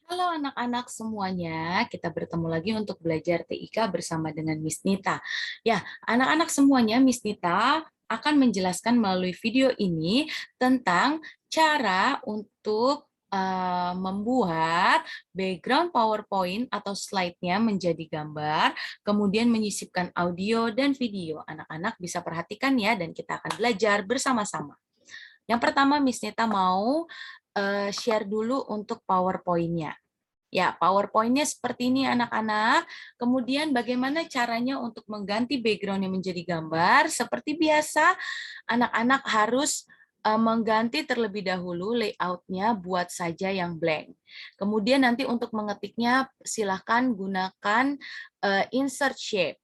Halo anak-anak semuanya, kita bertemu lagi untuk belajar TIK bersama dengan Miss Nita. Ya, anak-anak semuanya, Miss Nita akan menjelaskan melalui video ini tentang cara untuk membuat background PowerPoint atau slide-nya menjadi gambar, kemudian menyisipkan audio dan video. Anak-anak bisa perhatikan ya, dan kita akan belajar bersama-sama. Yang pertama, Miss Nita mau share dulu untuk PowerPoint-nya. Ya, PowerPoint-nya seperti ini anak-anak. Kemudian bagaimana caranya untuk mengganti background-nya menjadi gambar? Seperti biasa, anak-anak harus mengganti terlebih dahulu layout-nya, buat saja yang blank. Kemudian nanti untuk mengetiknya silahkan gunakan insert shape.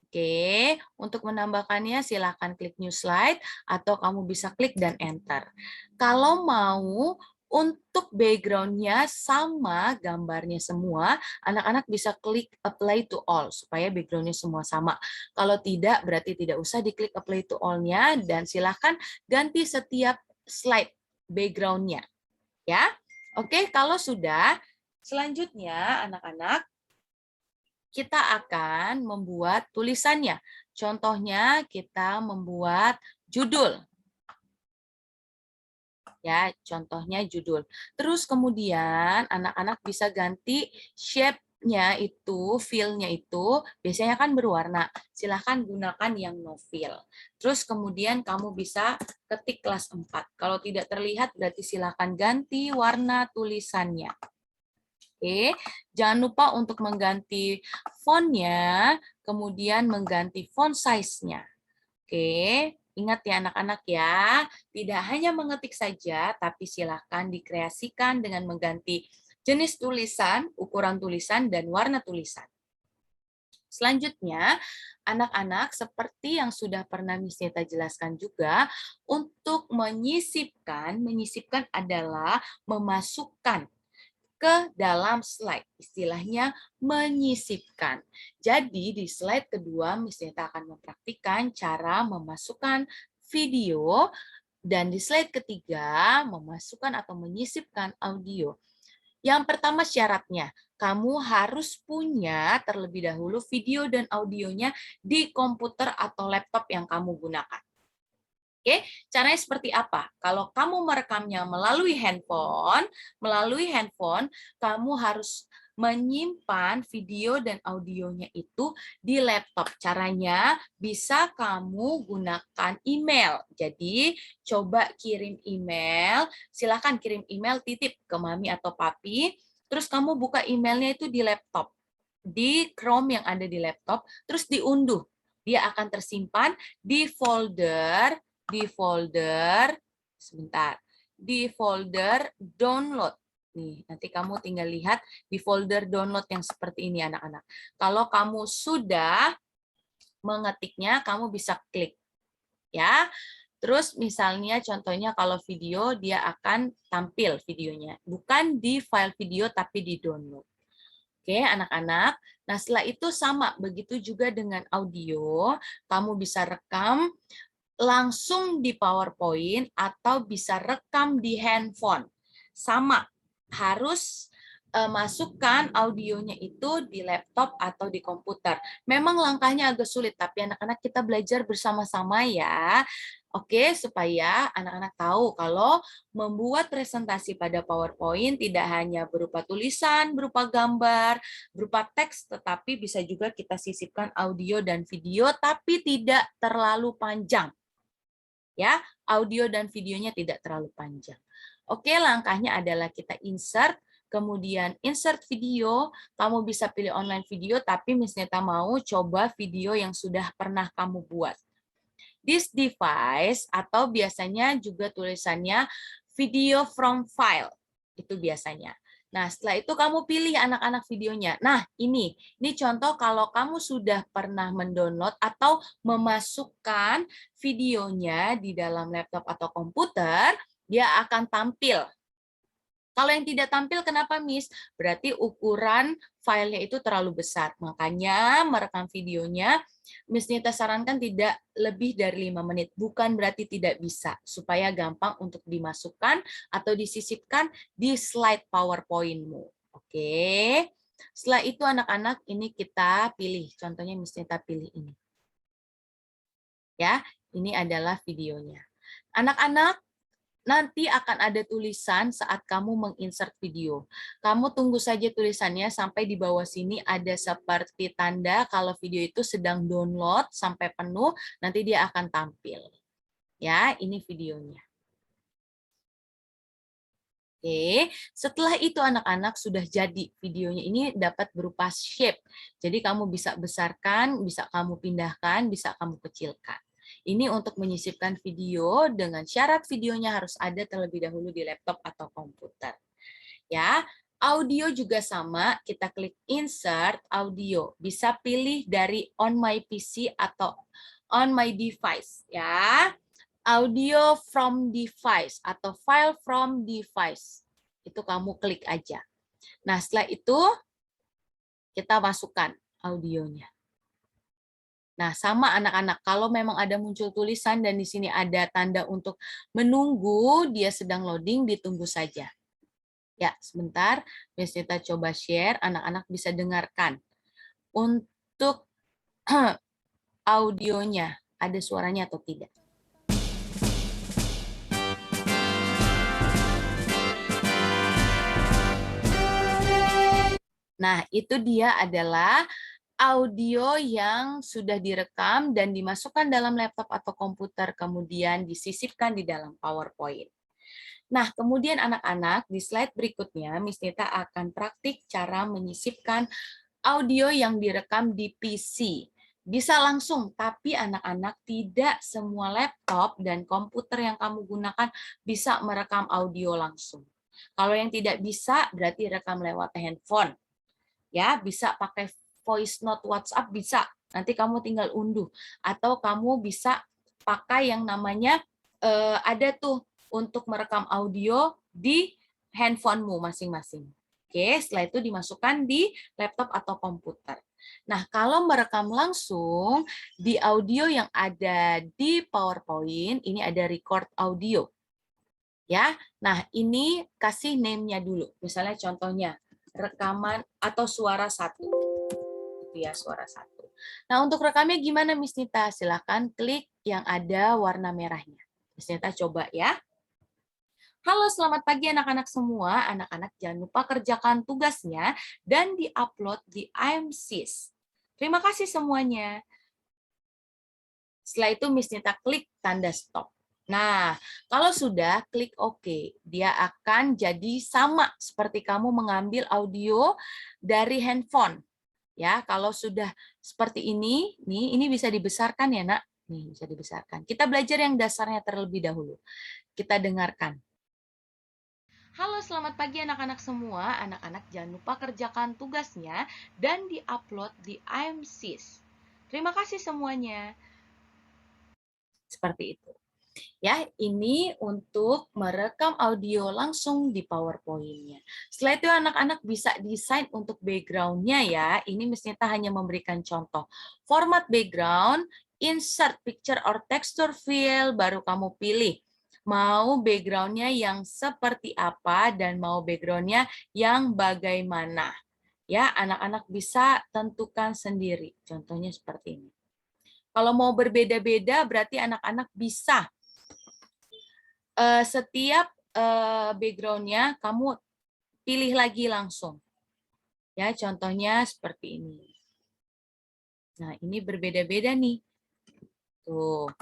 Oke, untuk menambahkannya silahkan klik new slide atau kamu bisa klik dan enter. Kalau mau untuk background-nya sama gambarnya semua, anak-anak bisa klik apply to all supaya background-nya semua sama. Kalau tidak, berarti tidak usah diklik apply to all-nya dan silahkan ganti setiap slide background-nya. Ya, oke, kalau sudah, selanjutnya anak-anak kita akan membuat tulisannya. Contohnya kita membuat judul. Ya, contohnya judul. Terus kemudian anak-anak bisa ganti shape-nya itu, fill-nya itu, biasanya kan berwarna. Silahkan gunakan yang no fill. Terus kemudian kamu bisa ketik kelas 4. Kalau tidak terlihat berarti silahkan ganti warna tulisannya. Oke, jangan lupa untuk mengganti font-nya, kemudian mengganti font size-nya. Oke, ingat ya anak-anak ya, tidak hanya mengetik saja, tapi silakan dikreasikan dengan mengganti jenis tulisan, ukuran tulisan, dan warna tulisan. Selanjutnya, anak-anak seperti yang sudah pernah Miss Nita jelaskan juga, untuk menyisipkan adalah memasukkan ke dalam slide. Istilahnya menyisipkan. Jadi di slide kedua, Miss Nita akan mempraktikkan cara memasukkan video dan di slide ketiga memasukkan atau menyisipkan audio. Yang pertama syaratnya, kamu harus punya terlebih dahulu video dan audionya di komputer atau laptop yang kamu gunakan. Oke, caranya seperti apa? Kalau kamu merekamnya melalui handphone, kamu harus menyimpan video dan audionya itu di laptop. Caranya bisa kamu gunakan email. Jadi, coba kirim email, silakan kirim email titip ke mami atau papi, terus kamu buka emailnya itu di laptop, di Chrome yang ada di laptop, terus diunduh. Dia akan tersimpan di folder sebentar, di folder download. Nih, nanti kamu tinggal lihat di folder download yang seperti ini anak-anak. Kalau kamu sudah mengetiknya, kamu bisa klik ya. Terus misalnya contohnya kalau video dia akan tampil videonya, bukan di file video tapi di download. Oke, anak-anak. Nah, setelah itu sama, begitu juga dengan audio, kamu bisa rekam langsung di PowerPoint atau bisa rekam di handphone. Sama, harus masukkan audionya itu di laptop atau di komputer. Memang langkahnya agak sulit, tapi anak-anak kita belajar bersama-sama ya. Oke, supaya anak-anak tahu kalau membuat presentasi pada PowerPoint tidak hanya berupa tulisan, berupa gambar, berupa teks, tetapi bisa juga kita sisipkan audio dan video, tapi tidak terlalu panjang. Ya, audio dan videonya tidak terlalu panjang. Oke, langkahnya adalah kita insert, kemudian insert video, kamu bisa pilih online video, tapi Miss Neta mau coba video yang sudah pernah kamu buat. This device, atau biasanya juga tulisannya video from file, itu biasanya. Nah, setelah itu kamu pilih anak-anak videonya. Nah, ini contoh kalau kamu sudah pernah mendownload atau memasukkan videonya di dalam laptop atau komputer, dia akan tampil. Kalau yang tidak tampil, kenapa, Miss? Berarti ukuran filenya itu terlalu besar. Makanya merekam videonya, Miss Nita sarankan tidak lebih dari 5 menit. Bukan berarti tidak bisa, supaya gampang untuk dimasukkan atau disisipkan di slide PowerPoint-mu. Oke. Setelah itu anak-anak ini kita pilih. Contohnya misalnya kita pilih ini. Ya, ini adalah videonya. Anak-anak, nanti akan ada tulisan saat kamu menginsert video. Kamu tunggu saja tulisannya sampai di bawah sini ada seperti tanda kalau video itu sedang download sampai penuh, nanti dia akan tampil. Ya, ini videonya. Oke, setelah itu anak-anak sudah jadi videonya ini dapat berupa shape. Jadi kamu bisa besarkan, bisa kamu pindahkan, bisa kamu kecilkan. Ini untuk menyisipkan video dengan syarat videonya harus ada terlebih dahulu di laptop atau komputer. Ya, audio juga sama, kita klik insert audio. Bisa pilih dari on my PC atau on my device ya. Audio from device atau file from device. Itu kamu klik aja. Nah, setelah itu kita masukkan audionya. Nah, sama anak-anak, kalau memang ada muncul tulisan dan di sini ada tanda untuk menunggu, dia sedang loading, ditunggu saja. Ya, sebentar, Miss Nita coba share, anak-anak bisa dengarkan. Untuk audionya, ada suaranya atau tidak? Nah, itu dia adalah audio yang sudah direkam dan dimasukkan dalam laptop atau komputer, kemudian disisipkan di dalam PowerPoint. Nah, kemudian anak-anak, di slide berikutnya, Miss Nita akan praktik cara menyisipkan audio yang direkam di PC. Bisa langsung, tapi anak-anak tidak semua laptop dan komputer yang kamu gunakan bisa merekam audio langsung. Kalau yang tidak bisa, berarti rekam lewat handphone. Ya, bisa pakai voice note WhatsApp, bisa. Nanti kamu tinggal unduh. Atau kamu bisa pakai yang namanya, ada tuh untuk merekam audio di handphonemu masing-masing. Oke, setelah itu dimasukkan di laptop atau komputer. Nah, kalau merekam langsung di audio yang ada di PowerPoint, ini ada record audio. Ya, nah ini kasih name-nya dulu. Misalnya contohnya rekaman atau suara 1. Itu ya, suara 1. Nah, untuk rekamnya gimana Miss Nita? Silahkan klik yang ada warna merahnya. Miss Nita coba ya. Halo, selamat pagi anak-anak semua. Anak-anak jangan lupa kerjakan tugasnya dan di-upload di IMSIS. Terima kasih semuanya. Setelah itu Miss Nita klik tanda stop. Nah, kalau sudah klik OK, dia akan jadi sama seperti kamu mengambil audio dari handphone. Ya, kalau sudah seperti ini, nih, ini bisa dibesarkan ya, Nak. Nih, bisa dibesarkan. Kita belajar yang dasarnya terlebih dahulu. Kita dengarkan. Halo, selamat pagi anak-anak semua. Anak-anak jangan lupa kerjakan tugasnya dan di-upload di IMSIS. Terima kasih semuanya. Seperti itu. Ya, ini untuk merekam audio langsung di PowerPoint-nya. Setelah itu anak-anak bisa desain untuk background-nya ya. Ini Miss Nita hanya memberikan contoh. Format background, insert picture or texture fill, baru kamu pilih. Mau background-nya yang seperti apa dan mau background-nya yang bagaimana. Ya, anak-anak bisa tentukan sendiri. Contohnya seperti ini. Kalau mau berbeda-beda, berarti anak-anak bisa setiap background-nya kamu pilih lagi langsung. Ya, contohnya seperti ini. Nah, ini berbeda-beda nih. Tuh.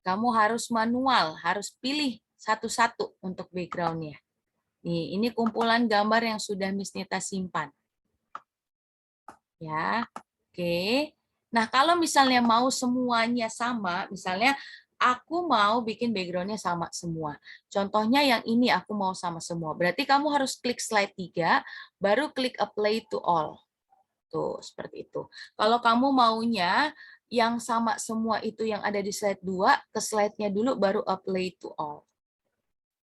Kamu harus manual, harus pilih satu-satu untuk background-nya. Nih, ini kumpulan gambar yang sudah Miss Nita simpan. Ya, oke. Nah, kalau misalnya mau semuanya sama, misalnya aku mau bikin background-nya sama semua. Contohnya yang ini aku mau sama semua. Berarti kamu harus klik slide 3, baru klik apply to all. Tuh, seperti itu. Kalau kamu maunya yang sama semua itu yang ada di slide 2, ke slide-nya dulu baru apply to all.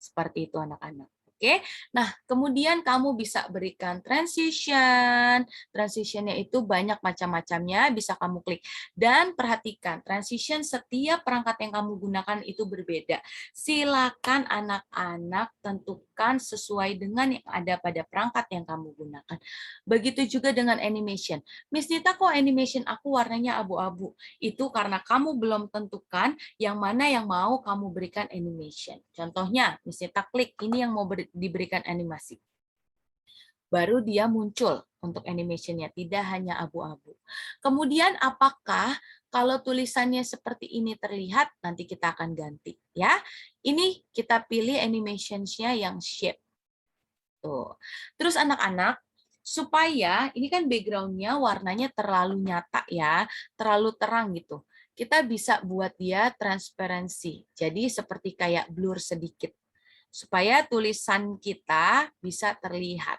Seperti itu anak-anak. Oke, nah kemudian kamu bisa berikan transition. Transitionnya itu banyak macam-macamnya, bisa kamu klik. Dan perhatikan, transition setiap perangkat yang kamu gunakan itu berbeda. Silakan anak-anak tentukan menyesuaikan sesuai dengan yang ada pada perangkat yang kamu gunakan. Begitu juga dengan animation. Miss Nita, kok animation aku warnanya abu-abu? Itu karena kamu belum tentukan yang mana yang mau kamu berikan animation. Contohnya, Miss Nita klik, ini yang mau diberikan animasi. Baru dia muncul untuk animation-nya, tidak hanya abu-abu. Kemudian apakah kalau tulisannya seperti ini terlihat, nanti kita akan ganti. Ya, ini kita pilih animation-nya yang shape. Tuh. Terus anak-anak, supaya ini kan background-nya warnanya terlalu nyata ya, terlalu terang gitu. Kita bisa buat dia transparansi. Jadi seperti kayak blur sedikit. Supaya tulisan kita bisa terlihat.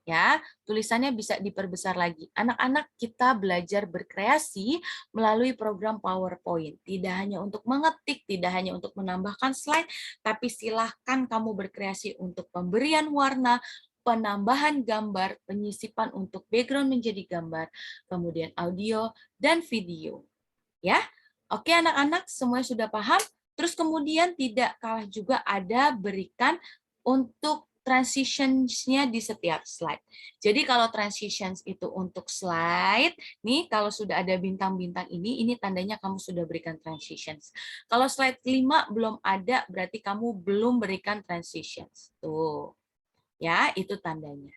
Ya, tulisannya bisa diperbesar lagi. Anak-anak, kita belajar berkreasi melalui program PowerPoint. Tidak hanya untuk mengetik, tidak hanya untuk menambahkan slide, tapi silahkan kamu berkreasi untuk pemberian warna, penambahan gambar, penyisipan untuk background menjadi gambar, kemudian audio dan video. Ya, oke anak-anak, semua sudah paham? Terus kemudian tidak kalah juga ada berikan untuk transitions-nya di setiap slide. Jadi kalau transitions itu untuk slide, nih kalau sudah ada bintang-bintang ini tandanya kamu sudah berikan transitions. Kalau slide 5 belum ada, berarti kamu belum berikan transitions. Tuh, ya itu tandanya.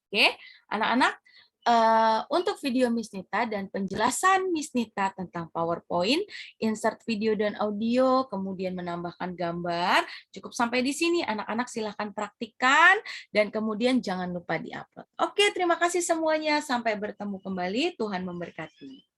Oke, anak-anak, untuk video Miss Nita dan penjelasan Miss Nita tentang PowerPoint, insert video dan audio, kemudian menambahkan gambar, cukup sampai di sini. Anak-anak silahkan praktikkan, dan kemudian jangan lupa di-upload. Oke, terima kasih semuanya. Sampai bertemu kembali. Tuhan memberkati.